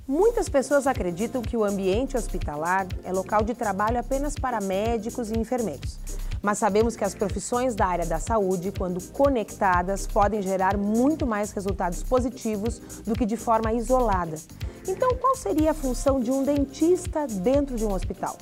Muitas pessoas acreditam que o ambiente hospitalar é local de trabalho apenas para médicos e enfermeiros. Mas sabemos que as profissões da área da saúde, quando conectadas, podem gerar muito mais resultados positivos do que de forma isolada. Então, qual seria a função de um dentista dentro de um hospital?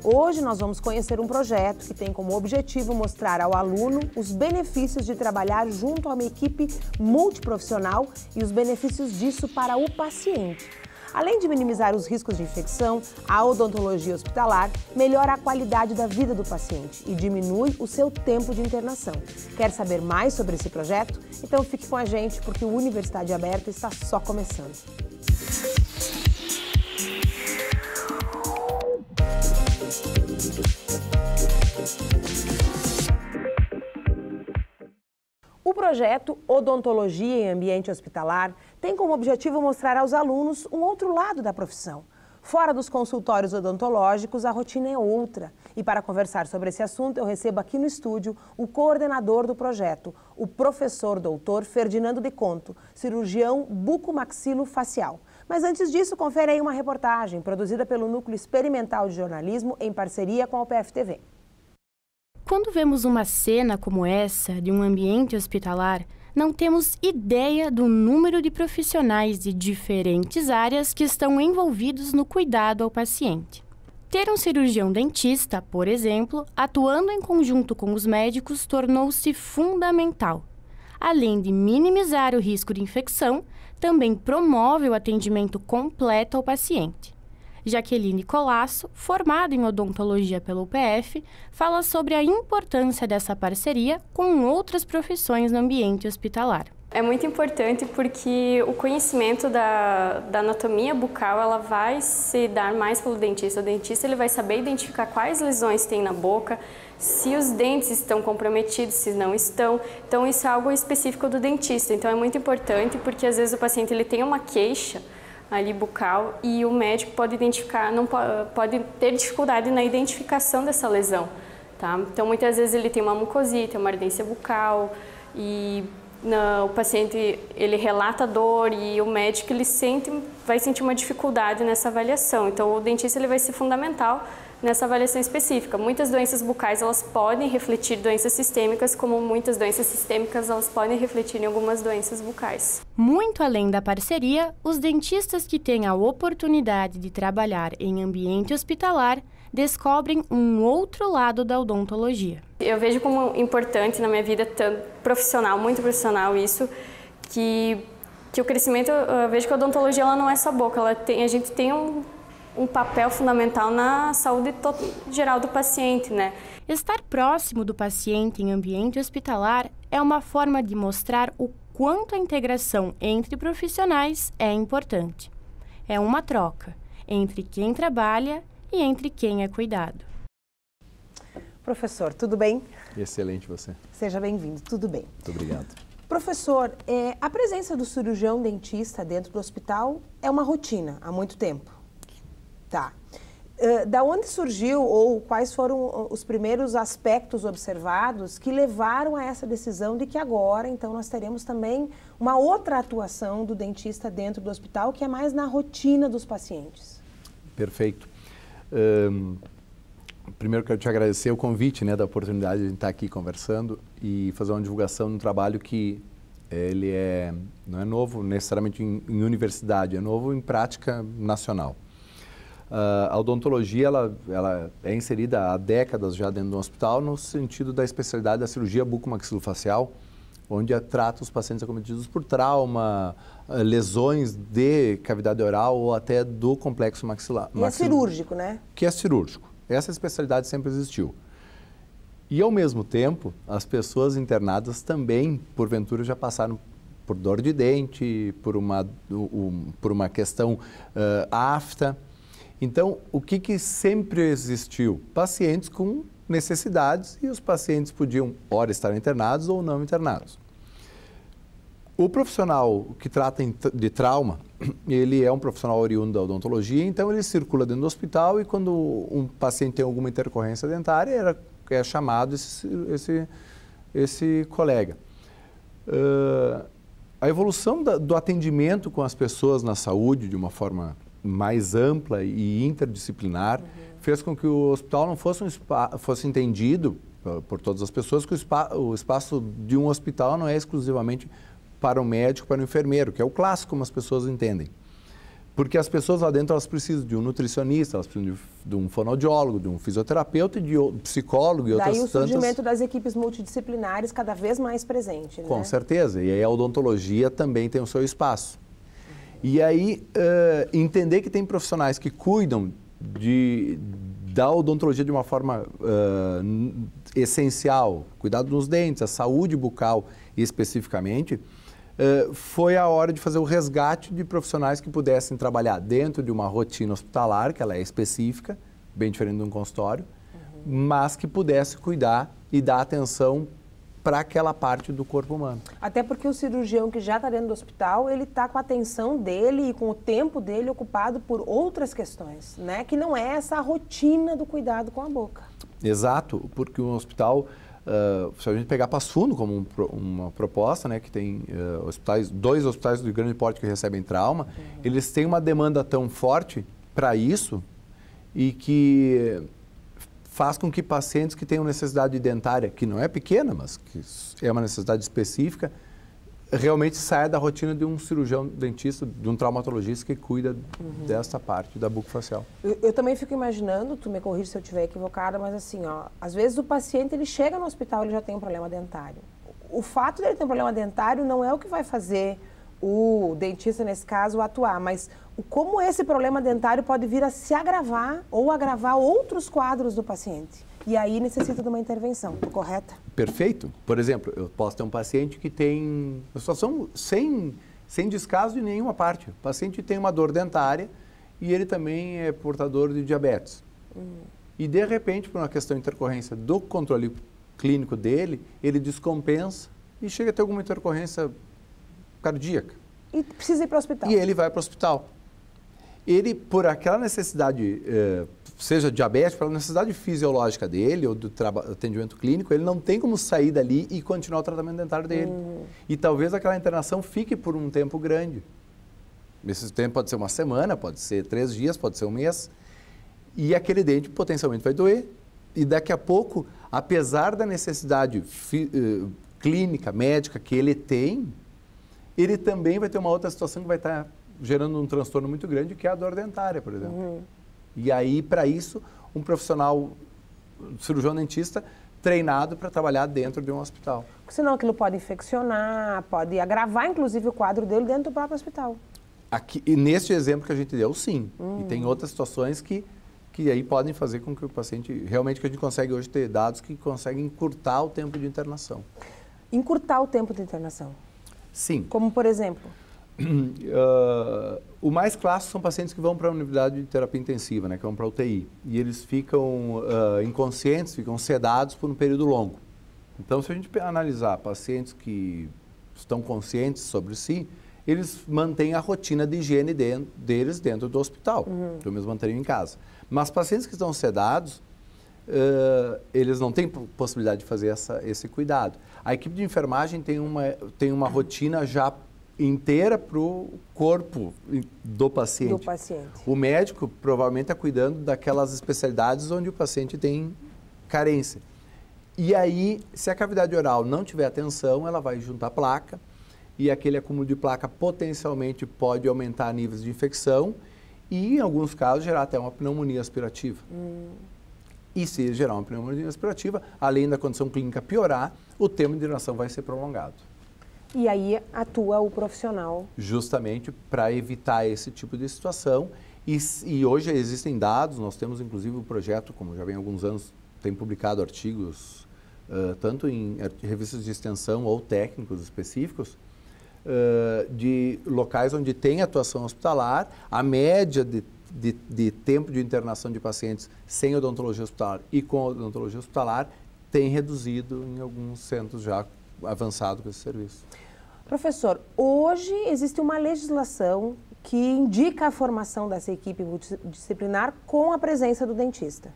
Hoje nós vamos conhecer um projeto que tem como objetivo mostrar ao aluno os benefícios de trabalhar junto a uma equipe multiprofissional e os benefícios disso para o paciente. Além de minimizar os riscos de infecção, a odontologia hospitalar melhora a qualidade da vida do paciente e diminui o seu tempo de internação. Quer saber mais sobre esse projeto? Então fique com a gente, porque o Universidade Aberta está só começando. O projeto Odontologia em Ambiente Hospitalar tem como objetivo mostrar aos alunos um outro lado da profissão. Fora dos consultórios odontológicos, a rotina é outra. E para conversar sobre esse assunto, eu recebo aqui no estúdio o coordenador do projeto, o professor doutor Ferdinando de Conto, cirurgião bucomaxilofacial. Mas antes disso, confere aí uma reportagem produzida pelo Núcleo Experimental de Jornalismo em parceria com a UPF-TV. Quando vemos uma cena como essa de um ambiente hospitalar, não temos ideia do número de profissionais de diferentes áreas que estão envolvidos no cuidado ao paciente. Ter um cirurgião dentista, por exemplo, atuando em conjunto com os médicos, tornou-se fundamental. Além de minimizar o risco de infecção, também promove o atendimento completo ao paciente. Jaqueline Colasso, formada em odontologia pela UPF, fala sobre a importância dessa parceria com outras profissões no ambiente hospitalar. É muito importante porque o conhecimento da anatomia bucal ela vai se dar mais pelo dentista. O dentista ele vai saber identificar quais lesões tem na boca, se os dentes estão comprometidos, se não estão. Então isso é algo específico do dentista. Então é muito importante porque às vezes o paciente ele tem uma queixa ali bucal e o médico pode identificar, pode ter dificuldade na identificação dessa lesão, tá? Então muitas vezes ele tem uma mucosite, uma ardência bucal e o paciente ele relata dor e o médico ele vai sentir uma dificuldade nessa avaliação. Então o dentista ele vai ser fundamental nessa avaliação específica. Muitas doenças bucais elas podem refletir doenças sistêmicas, como muitas doenças sistêmicas elas podem refletir em algumas doenças bucais. Muito além da parceria, os dentistas que têm a oportunidade de trabalhar em ambiente hospitalar descobrem um outro lado da odontologia. Eu vejo como importante na minha vida profissional, muito profissional isso, que o crescimento, eu vejo que a odontologia ela não é só boca, a gente tem um papel fundamental na saúde geral do paciente, né? Estar próximo do paciente em ambiente hospitalar é uma forma de mostrar o quanto a integração entre profissionais é importante. É uma troca entre quem trabalha e entre quem é cuidado. Professor, tudo bem? Excelente você. Seja bem-vindo, tudo bem. Muito obrigado. Professor, a presença do cirurgião dentista dentro do hospital é uma rotina há muito tempo. Tá. Da onde surgiu ou quais foram os primeiros aspectos observados que levaram a essa decisão de que agora, então, nós teremos também uma outra atuação do dentista dentro do hospital, que é mais na rotina dos pacientes? Perfeito. Primeiro quero te agradecer o convite, né, da oportunidade de estar aqui conversando e fazer uma divulgação de um trabalho que ele não é novo necessariamente em universidade, é novo em prática nacional. A odontologia ela é inserida há décadas já dentro do hospital no sentido da especialidade da cirurgia bucomaxilofacial, onde trata os pacientes acometidos por trauma, lesões de cavidade oral ou até do complexo maxilar. E é cirúrgico, né? Que é cirúrgico. Essa especialidade sempre existiu. E, ao mesmo tempo, as pessoas internadas também, porventura, já passaram por dor de dente, por uma questão afta. Então, o que sempre existiu? Pacientes com necessidades e os pacientes podiam, ora, estar internados ou não internados. O profissional que trata de trauma, ele é um profissional oriundo da odontologia, então ele circula dentro do hospital e quando um paciente tem alguma intercorrência dentária, é chamado esse colega. A evolução do atendimento com as pessoas na saúde, de uma forma mais ampla e interdisciplinar, fez com que o hospital não fosse entendido por todas as pessoas que o espaço de um hospital não é exclusivamente para o médico, para o enfermeiro, que é o clássico como as pessoas entendem. Porque as pessoas lá dentro, elas precisam de um nutricionista, elas precisam de um fonoaudiólogo, de um fisioterapeuta, de um psicólogo e outras tantas. Daí o surgimento das equipes multidisciplinares cada vez mais presente, né? Com certeza. E aí a odontologia também tem o seu espaço. E aí, entender que tem profissionais que cuidam da odontologia de uma forma essencial, cuidado nos dentes, a saúde bucal especificamente, foi a hora de fazer o resgate de profissionais que pudessem trabalhar dentro de uma rotina hospitalar, que ela é específica, bem diferente de um consultório, mas que pudesse cuidar e dar atenção para aquela parte do corpo humano. Até porque o cirurgião que já está dentro do hospital, ele está com a atenção dele e com o tempo dele ocupado por outras questões, né? Que não é essa rotina do cuidado com a boca. Exato, porque o hospital... se a gente pegar Passo Fundo como uma proposta, né, que tem dois hospitais de grande porte que recebem trauma, eles têm uma demanda tão forte para isso e que faz com que pacientes que tenham necessidade dentária, que não é pequena, mas que é uma necessidade específica, realmente saia da rotina de um cirurgião dentista, de um traumatologista que cuida desta parte da bucofacial. Eu também fico imaginando, tu me corrige se eu estiver equivocada, mas assim, ó, às vezes o paciente ele chega no hospital e ele já tem um problema dentário. O fato dele ter um problema dentário não é o que vai fazer o dentista, nesse caso, atuar, mas como esse problema dentário pode vir a se agravar ou agravar outros quadros do paciente. E aí necessita de uma intervenção, correta? Perfeito. Por exemplo, eu posso ter um paciente que tem uma situação sem descaso de nenhuma parte. O paciente tem uma dor dentária e ele também é portador de diabetes. E, de repente, por uma questão de intercorrência do controle clínico dele, ele descompensa e chega a ter alguma intercorrência cardíaca. E precisa ir para o hospital. E ele vai para o hospital. Ele, por aquela necessidade, seja diabético, pela necessidade fisiológica dele ou do atendimento clínico, ele não tem como sair dali e continuar o tratamento dentário dele. E talvez aquela internação fique por um tempo grande. Esse tempo pode ser uma semana, pode ser 3 dias, pode ser um mês. E aquele dente potencialmente vai doer. E daqui a pouco, apesar da necessidade clínica, médica que ele tem, ele também vai ter uma outra situação que vai estar gerando um transtorno muito grande, que é a dor dentária, por exemplo. E aí, para isso, um profissional cirurgião dentista treinado para trabalhar dentro de um hospital. Porque senão aquilo pode infeccionar, pode agravar, inclusive, o quadro dele dentro do próprio hospital. Aqui, e neste exemplo que a gente deu, sim. E tem outras situações que aí podem fazer com que o paciente... Realmente, que a gente consegue hoje ter dados que conseguem encurtar o tempo de internação. Encurtar o tempo de internação? Sim. Como, por exemplo? O mais clássico são pacientes que vão para a unidade de terapia intensiva, né, que vão para a UTI. E eles ficam inconscientes, ficam sedados por um período longo. Então, se a gente analisar pacientes que estão conscientes sobre si, eles mantêm a rotina de higiene deles dentro do hospital. Então, eles manteriam em casa. Mas pacientes que estão sedados, eles não têm possibilidade de fazer esse cuidado. A equipe de enfermagem tem uma rotina já inteira para o corpo do paciente. O médico provavelmente está cuidando daquelas especialidades onde o paciente tem carência. E aí, se a cavidade oral não tiver atenção, ela vai juntar placa e aquele acúmulo de placa potencialmente pode aumentar níveis de infecção e, em alguns casos, gerar até uma pneumonia aspirativa. E se gerar uma pneumonia aspirativa, além da condição clínica piorar, o tempo de internação vai ser prolongado. E aí atua o profissional. Justamente para evitar esse tipo de situação. E hoje existem dados, nós temos inclusive um projeto, como já vem há alguns anos, tem publicado artigos, tanto em revistas de extensão ou técnicos específicos, de locais onde tem atuação hospitalar, a média de tempo de internação de pacientes sem odontologia hospitalar e com odontologia hospitalar tem reduzido em alguns centros já avançado com esse serviço. Professor, hoje existe uma legislação que indica a formação dessa equipe multidisciplinar com a presença do dentista.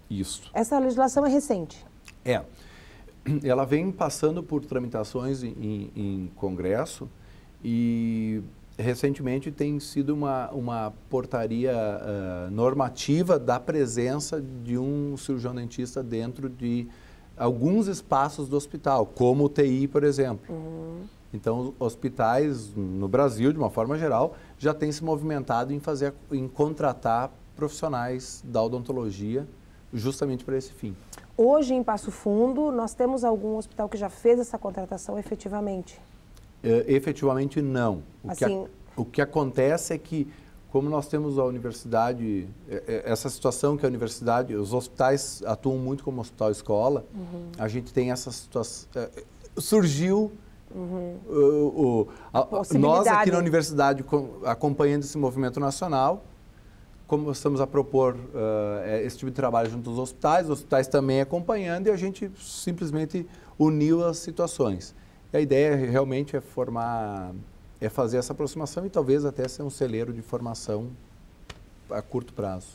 Isso. Essa legislação é recente? Ela vem passando por tramitações em Congresso E recentemente tem sido uma portaria normativa da presença de um cirurgião dentista dentro de alguns espaços do hospital, como o TI, por exemplo. Então, hospitais no Brasil, de uma forma geral, já têm se movimentado em contratar profissionais da odontologia justamente para esse fim. Hoje, em Passo Fundo, nós temos algum hospital que já fez essa contratação efetivamente? Efetivamente, não. Assim, O que acontece é que, como nós temos a universidade, essa situação que a universidade, os hospitais atuam muito como hospital-escola, a gente tem essa situação. Surgiu nós aqui na universidade acompanhando esse movimento nacional, como estamos a propor esse tipo de trabalho junto aos hospitais, os hospitais também acompanhando, e a gente simplesmente uniu as situações. E a ideia realmente é fazer essa aproximação e talvez até ser um celeiro de formação a curto prazo.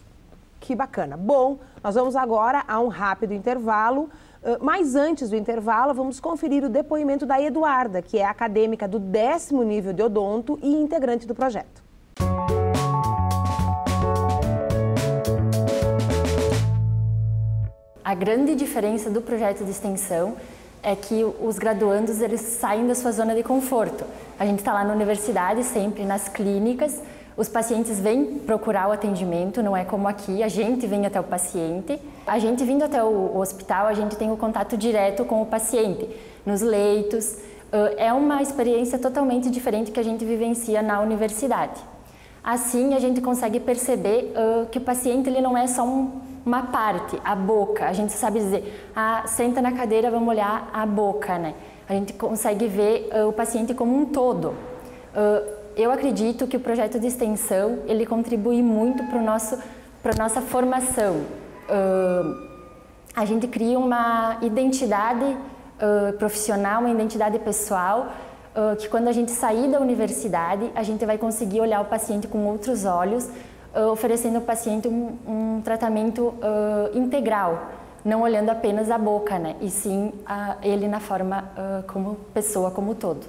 Que bacana. Bom, nós vamos agora a um rápido intervalo, mas antes do intervalo vamos conferir o depoimento da Eduarda, que é acadêmica do 10º nível de odonto e integrante do projeto. A grande diferença do projeto de extensão é que os graduandos eles saem da sua zona de conforto. A gente está lá na universidade, sempre nas clínicas, os pacientes vêm procurar o atendimento, não é como aqui, a gente vem até o paciente. A gente vindo até o hospital, a gente tem o contato direto com o paciente, nos leitos. É uma experiência totalmente diferente que a gente vivencia na universidade. Assim, a gente consegue perceber que o paciente ele não é só uma parte, a boca. A gente sabe dizer, senta na cadeira, vamos olhar a boca, né? A gente consegue ver o paciente como um todo. Eu acredito que o projeto de extensão, ele contribui muito para a nossa formação. A gente cria uma identidade profissional, uma identidade pessoal, que quando a gente sair da universidade, a gente vai conseguir olhar o paciente com outros olhos, oferecendo ao paciente um tratamento integral, não olhando apenas a boca, né? E sim ele na forma como pessoa, como todo.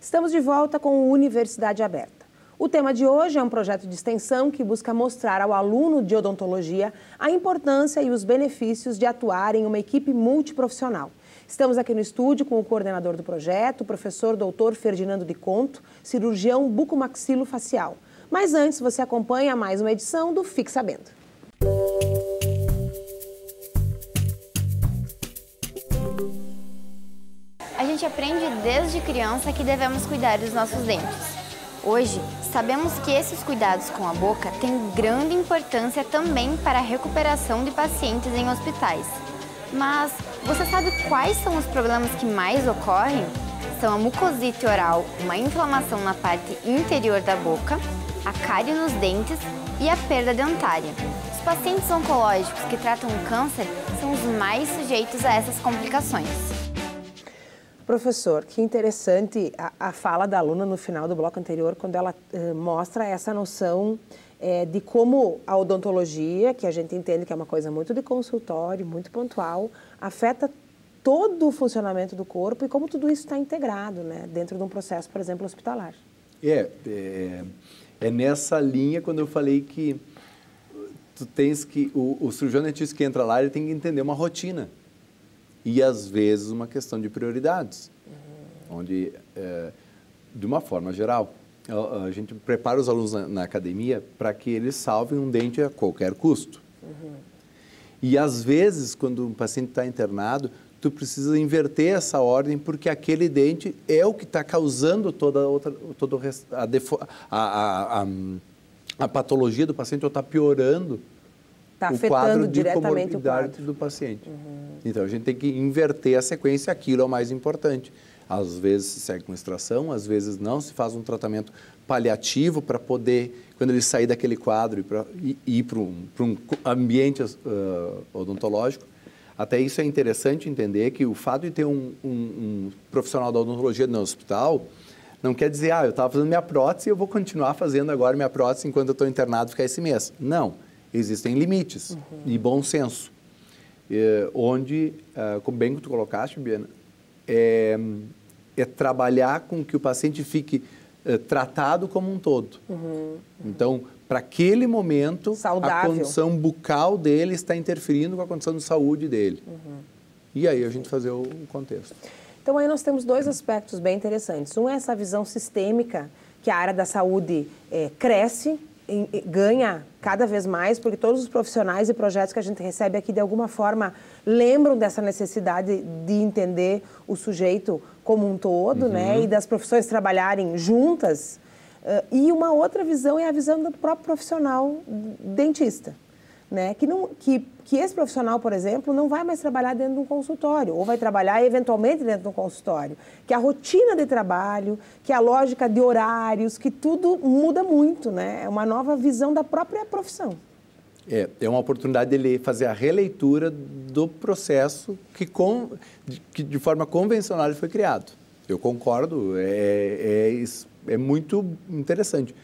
Estamos de volta com o Universidade Aberta. O tema de hoje é um projeto de extensão que busca mostrar ao aluno de odontologia a importância e os benefícios de atuar em uma equipe multiprofissional. Estamos aqui no estúdio com o coordenador do projeto, o professor Dr. Ferdinando de Conto, cirurgião bucomaxilofacial. Mas antes, você acompanha mais uma edição do Fique Sabendo. A gente aprende desde criança que devemos cuidar dos nossos dentes. Hoje, sabemos que esses cuidados com a boca têm grande importância também para a recuperação de pacientes em hospitais. Mas você sabe quais são os problemas que mais ocorrem? São a mucosite oral, uma inflamação na parte interior da boca, a cárie nos dentes e a perda dentária. Os pacientes oncológicos que tratam o câncer são os mais sujeitos a essas complicações. Professor, que interessante a fala da aluna no final do bloco anterior, quando ela mostra essa noção de como a odontologia, que a gente entende que é uma coisa muito de consultório, muito pontual, afeta todo o funcionamento do corpo e como tudo isso está integrado, né, dentro de um processo, por exemplo, hospitalar. É nessa linha quando eu falei que tu tens que, o cirurgião dentista que entra lá, ele tem que entender uma rotina. E, às vezes, uma questão de prioridades, onde, de uma forma geral, a gente prepara os alunos na academia para que eles salvem um dente a qualquer custo. E, às vezes, quando um paciente está internado, tu precisa inverter essa ordem, porque aquele dente é o que está causando a patologia do paciente, ou está piorando o quadro de comorbidade do paciente. Então, a gente tem que inverter a sequência, aquilo é o mais importante. Às vezes se segue com extração, às vezes não, se faz um tratamento paliativo para poder, quando ele sair daquele quadro e ir para um ambiente odontológico, Até isso é interessante entender que o fato de ter um profissional da odontologia no hospital não quer dizer, eu estava fazendo minha prótese e eu vou continuar fazendo agora minha prótese enquanto eu estou internado ficar esse mês. Não, existem limites e bom senso. Onde, como bem que tu colocaste, Biana, é trabalhar com que o paciente fique tratado como um todo. Então, para aquele momento, saudável. A condição bucal dele está interferindo com a condição de saúde dele. E aí a gente fazer o contexto. Então, aí nós temos dois aspectos bem interessantes. Um é essa visão sistêmica, que a área da saúde cresce, ganha cada vez mais, porque todos os profissionais e projetos que a gente recebe aqui, de alguma forma, lembram dessa necessidade de entender o sujeito como um todo, né? E das profissões trabalharem juntas. E uma outra visão é a visão do próprio profissional dentista, né? Que esse profissional, por exemplo, não vai mais trabalhar dentro de um consultório, ou vai trabalhar eventualmente dentro de um consultório, que a rotina de trabalho, que a lógica de horários, que tudo muda muito, né? É uma nova visão da própria profissão. É uma oportunidade dele fazer a releitura do processo que de forma convencional ele foi criado. Eu concordo, é muito interessante.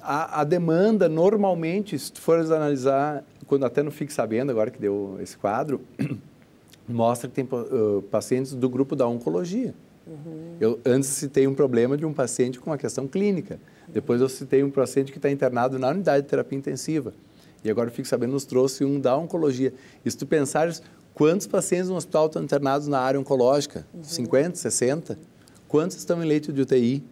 A demanda, normalmente, se tu fores analisar, quando até não fique sabendo, agora que deu esse quadro, mostra que tem pacientes do grupo da oncologia. Eu antes citei um problema de um paciente com uma questão clínica. Depois eu citei um paciente que está internado na unidade de terapia intensiva. E agora eu fico sabendo, nos trouxe um da oncologia. E se tu pensares, quantos pacientes no hospital estão internados na área oncológica? 50, 60? Quantos estão em leito de UTI?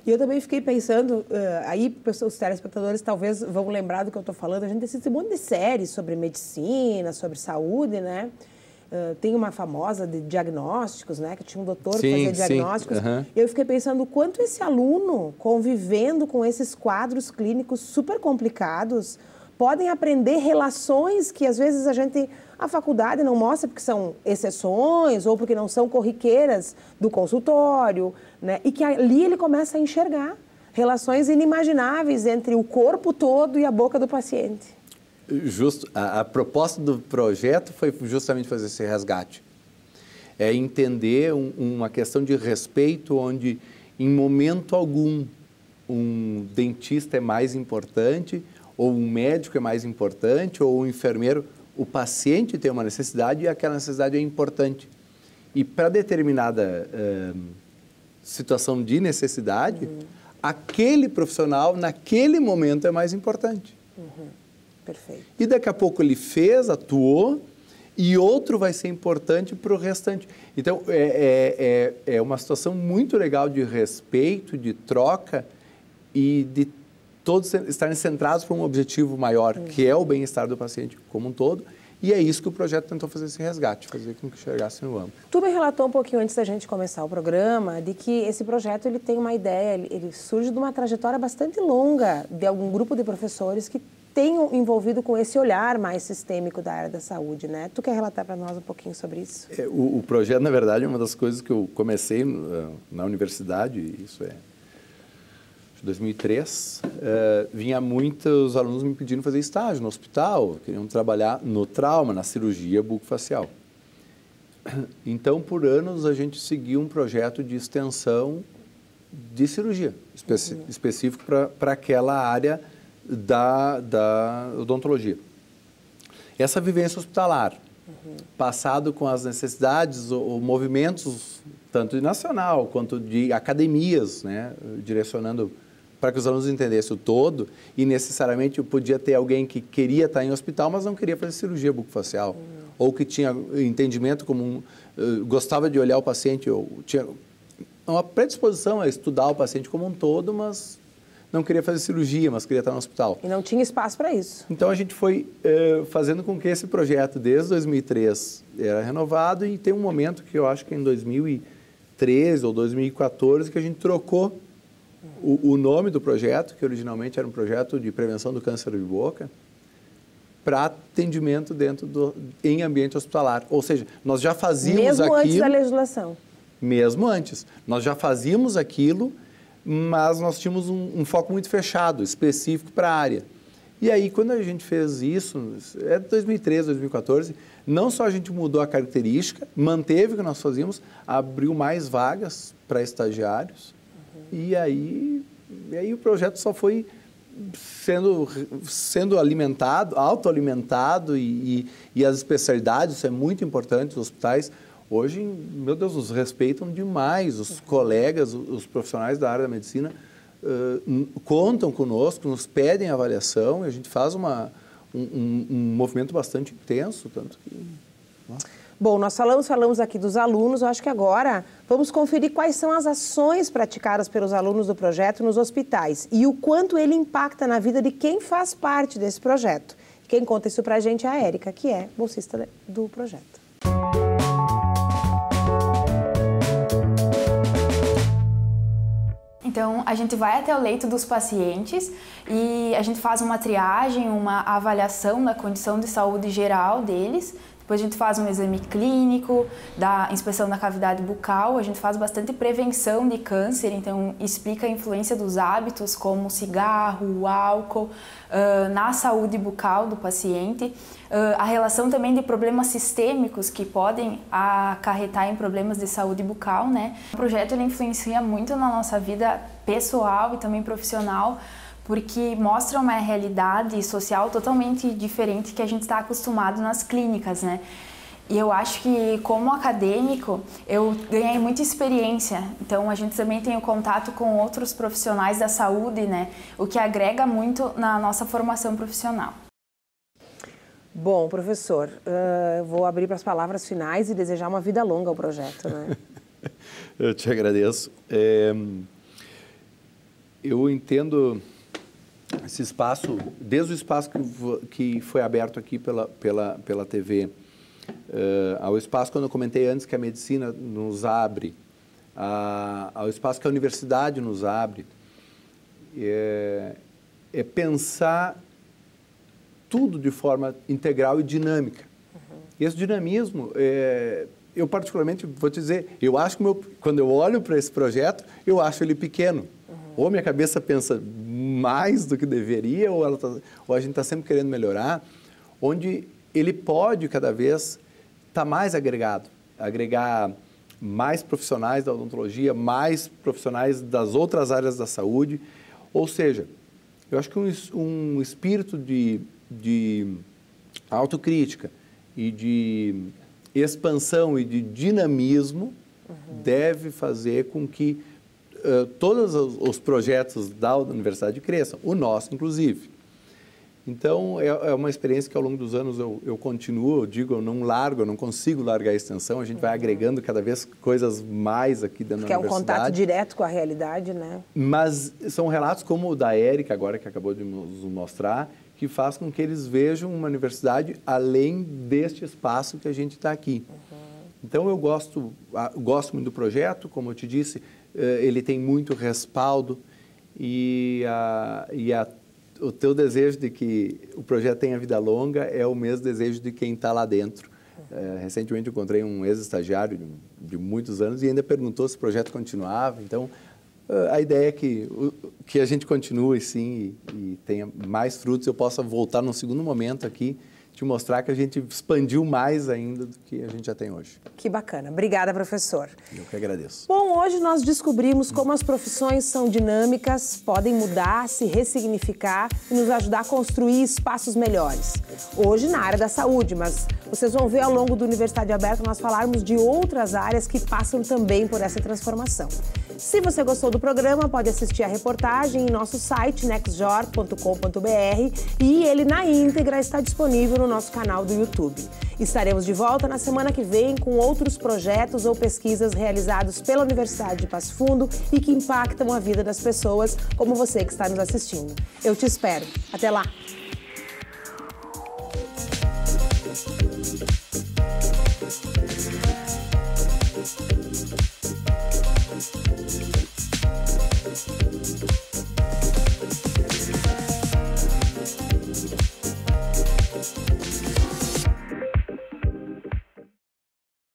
E eu também fiquei pensando, aí os telespectadores talvez vão lembrar do que eu estou falando, a gente assiste um monte de séries sobre medicina, sobre saúde, né? Tem uma famosa de diagnósticos, né? Que tinha um doutor que fazia diagnósticos. Eu fiquei pensando o quanto esse aluno, convivendo com esses quadros clínicos super complicados, podem aprender relações que às vezes a faculdade não mostra porque são exceções ou porque não são corriqueiras do consultório, né? E que ali ele começa a enxergar relações inimagináveis entre o corpo todo e a boca do paciente. Justo. A proposta do projeto foi justamente fazer esse resgate. É entender uma questão de respeito onde, em momento algum, um dentista é mais importante, ou um médico é mais importante, ou um enfermeiro. O paciente tem uma necessidade e aquela necessidade é importante. E para determinada situação de necessidade, aquele profissional, naquele momento, é mais importante. Perfeito. E daqui a pouco ele atuou, e outro vai ser importante para o restante. Então, é uma situação muito legal de respeito, de troca e de todos estarem centrados para um objetivo maior, que é o bem-estar do paciente como um todo. E é isso que o projeto tentou fazer esse resgate, fazer com que chegasse no amplo. Tu me relatou um pouquinho antes da gente começar o programa de que esse projeto ele tem uma ideia, ele surge de uma trajetória bastante longa de algum grupo de professores que tenham envolvido com esse olhar mais sistêmico da área da saúde, né? Tu quer relatar para nós um pouquinho sobre isso? O projeto, na verdade, é uma das coisas que eu comecei na universidade, isso é de 2003, vinha muitos alunos me pedindo fazer estágio no hospital, queriam trabalhar no trauma, na cirurgia bucofacial. Então, por anos, a gente seguiu um projeto de extensão de cirurgia, específico para aquela área da odontologia. Essa vivência hospitalar, passado com as necessidades ou movimentos, tanto de nacional quanto de academias, né, direcionando para que os alunos entendessem o todo, e necessariamente podia ter alguém que queria estar em hospital, mas não queria fazer cirurgia bucofacial, ou que tinha entendimento como gostava de olhar o paciente, ou tinha uma predisposição a estudar o paciente como um todo, mas não queria fazer cirurgia, mas queria estar no hospital. E não tinha espaço para isso. Então, a gente foi fazendo com que esse projeto, desde 2003, era renovado, e tem um momento que eu acho que em 2013 ou 2014, que a gente trocou o nome do projeto, que originalmente era um projeto de prevenção do câncer de boca, para atendimento em ambiente hospitalar. Ou seja, nós já fazíamos aquilo... Mesmo antes da legislação. Mesmo antes. Nós já fazíamos aquilo, mas nós tínhamos um foco muito fechado, específico para a área. E aí, quando a gente fez isso, 2013, 2014, não só a gente mudou a característica, manteve o que nós fazíamos, abriu mais vagas para estagiários, e aí o projeto só foi sendo alimentado, autoalimentado, e as especialidades, isso é muito importante, os hospitais, hoje, meu Deus, nos respeitam demais, os colegas, os profissionais da área da medicina contam conosco, nos pedem avaliação, e a gente faz um movimento bastante intenso, tanto que... Bom, nós falamos aqui dos alunos, eu acho que agora vamos conferir quais são as ações praticadas pelos alunos do projeto nos hospitais e o quanto ele impacta na vida de quem faz parte desse projeto. Quem conta isso pra gente é a Érica, que é bolsista do projeto. Então, a gente vai até o leito dos pacientes e a gente faz uma triagem, uma avaliação da condição de saúde geral deles. Depois a gente faz um exame clínico, da inspeção da cavidade bucal, a gente faz bastante prevenção de câncer, então explica a influência dos hábitos como o cigarro, o álcool, na saúde bucal do paciente, a relação também de problemas sistêmicos que podem acarretar em problemas de saúde bucal, né? O projeto ele influencia muito na nossa vida pessoal e também profissional, porque mostra uma realidade social totalmente diferente que a gente está acostumado nas clínicas, né? E eu acho que, como acadêmico, eu ganhei muita experiência. Então, a gente também tem o contato com outros profissionais da saúde, né? O que agrega muito na nossa formação profissional. Bom, professor, vou abrir para as palavras finais e desejar uma vida longa ao projeto, né? Eu te agradeço. Eu entendo... Esse espaço, desde o espaço que foi aberto aqui pela TV, ao espaço, quando eu comentei antes, que a medicina nos abre, ao espaço que a universidade nos abre, é pensar tudo de forma integral e dinâmica. E esse dinamismo, eu particularmente vou te dizer, eu acho que quando eu olho para esse projeto, eu acho ele pequeno. Ou minha cabeça pensa mais do que deveria, ou a gente está sempre querendo melhorar, onde ele pode cada vez estar mais agregado, agregar mais profissionais da odontologia, mais profissionais das outras áreas da saúde. Ou seja, eu acho que um espírito de autocrítica e de expansão e de dinamismo deve fazer com que todos os projetos da universidade cresçam, o nosso inclusive. Então, é uma experiência que ao longo dos anos eu continuo, eu não largo, eu não consigo largar a extensão, a gente vai agregando cada vez coisas mais aqui dentro da universidade. Que é um contato direto com a realidade, né? Mas são relatos como o da Érica, agora que acabou de nos mostrar, que faz com que eles vejam uma universidade além deste espaço que a gente está aqui. Então, eu gosto muito do projeto, como eu te disse, ele tem muito respaldo e o teu desejo de que o projeto tenha vida longa é o mesmo desejo de quem está lá dentro. Recentemente eu encontrei um ex-estagiário de muitos anos e ainda perguntou se o projeto continuava. Então, a ideia é que a gente continue, sim, e tenha mais frutos. Eu possa voltar num segundo momento aqui, te mostrar que a gente expandiu mais ainda do que a gente já tem hoje. Que bacana. Obrigada, professor. Eu que agradeço. Bom, hoje nós descobrimos como as profissões são dinâmicas, podem mudar, se ressignificar e nos ajudar a construir espaços melhores. Hoje na área da saúde, mas vocês vão ver ao longo do Universidade Aberta nós falarmos de outras áreas que passam também por essa transformação. Se você gostou do programa, pode assistir a reportagem em nosso site, nextjor.com.br, e ele na íntegra está disponível no nosso canal do YouTube. Estaremos de volta na semana que vem com outros projetos ou pesquisas realizados pela Universidade de Passo Fundo e que impactam a vida das pessoas, como você que está nos assistindo. Eu te espero. Até lá!